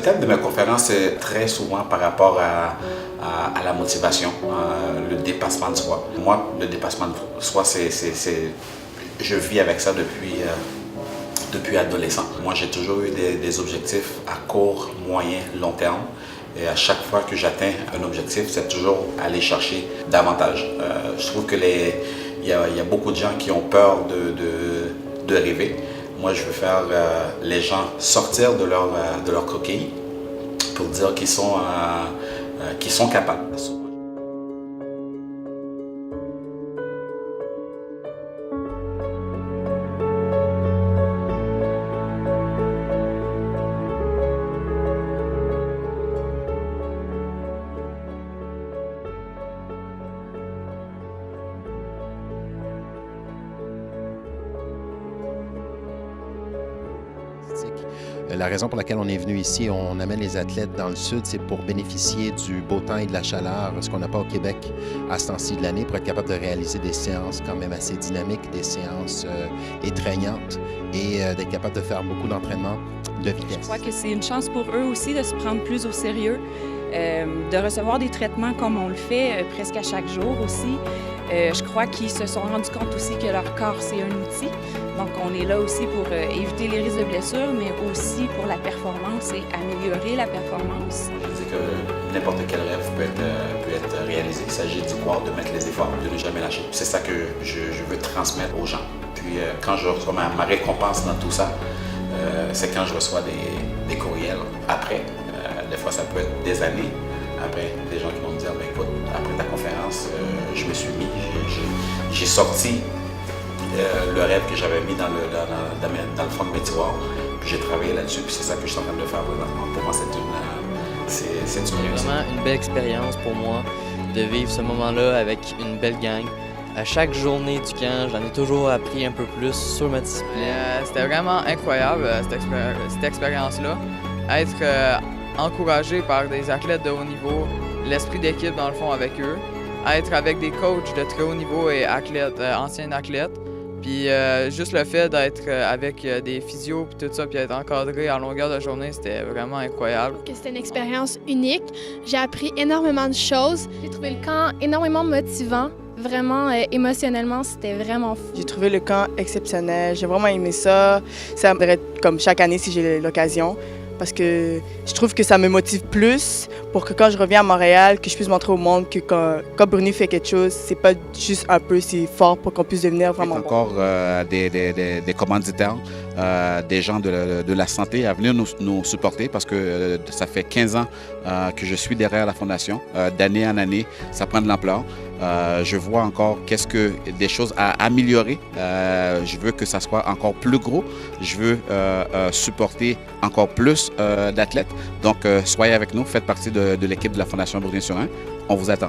thème de ma conférence est très souvent par rapport à la motivation, le dépassement de soi. Moi, le dépassement de soi, je vis avec ça depuis adolescent. Moi, j'ai toujours eu des objectifs à court, moyen, long terme. Et à chaque fois que j'atteins un objectif, c'est toujours aller chercher davantage. Je trouve que il y a beaucoup de gens qui ont peur de rêver. Moi, je veux faire les gens sortir de leur coquille pour dire qu'ils sont capables. La raison pour laquelle on est venu ici, on amène les athlètes dans le sud, c'est pour bénéficier du beau temps et de la chaleur, ce qu'on n'a pas au Québec à ce temps-ci de l'année, pour être capable de réaliser des séances quand même assez dynamiques, des séances étreignantes et d'être capable de faire beaucoup d'entraînements de vitesse. Je crois que c'est une chance pour eux aussi de se prendre plus au sérieux, de recevoir des traitements comme on le fait presque à chaque jour aussi. Je crois qu'ils se sont rendus compte aussi que leur corps, c'est un outil. Donc, on est là aussi pour éviter les risques de blessures, mais aussi pour la performance et améliorer la performance. Je dis que n'importe quel rêve peut être réalisé. Il s'agit d'y croire, de mettre les efforts, de ne jamais lâcher. C'est ça que je veux transmettre aux gens. Puis, quand je reçois ma récompense dans tout ça, c'est quand je reçois des courriels après. Des fois, ça peut être des années. Après, des gens qui vont me dire, ben, écoute, après ta conférence, je me suis mis, j'ai sorti le rêve que j'avais mis dans le fond de mes tiroirs, puis j'ai travaillé là-dessus, puis c'est ça que je suis en train de faire présentement. Pour moi, c'est une réussite. Vraiment une belle expérience pour moi de vivre ce moment-là avec une belle gang. À chaque journée du camp, j'en ai toujours appris un peu plus sur ma discipline. C'était vraiment incroyable, cette expérience-là. Être encouragé par des athlètes de haut niveau, l'esprit d'équipe dans le fond avec eux, être avec des coachs de très haut niveau et anciens athlètes, puis juste le fait d'être avec des physios puis tout ça, puis être encadré en longueur de journée, c'était vraiment incroyable. C'était une expérience unique. J'ai appris énormément de choses. J'ai trouvé le camp énormément motivant. Vraiment, émotionnellement, c'était vraiment fou. J'ai trouvé le camp exceptionnel. J'ai vraiment aimé ça. Ça me être comme chaque année si j'ai l'occasion. Parce que je trouve que ça me motive plus pour que quand je reviens à Montréal, que je puisse montrer au monde que quand Bruni fait quelque chose, c'est pas juste un peu, c'est fort pour qu'on puisse devenir vraiment bon. Encore des commanditaires, des gens de la santé à venir nous supporter parce que ça fait 15 ans que je suis derrière la Fondation. D'année en année, ça prend de l'ampleur. Je vois encore des choses à améliorer. Je veux que ça soit encore plus gros. Je veux supporter encore plus d'athlètes. Donc, soyez avec nous, faites partie de l'équipe de la Fondation Bourdin-sur-Ain. On vous attend.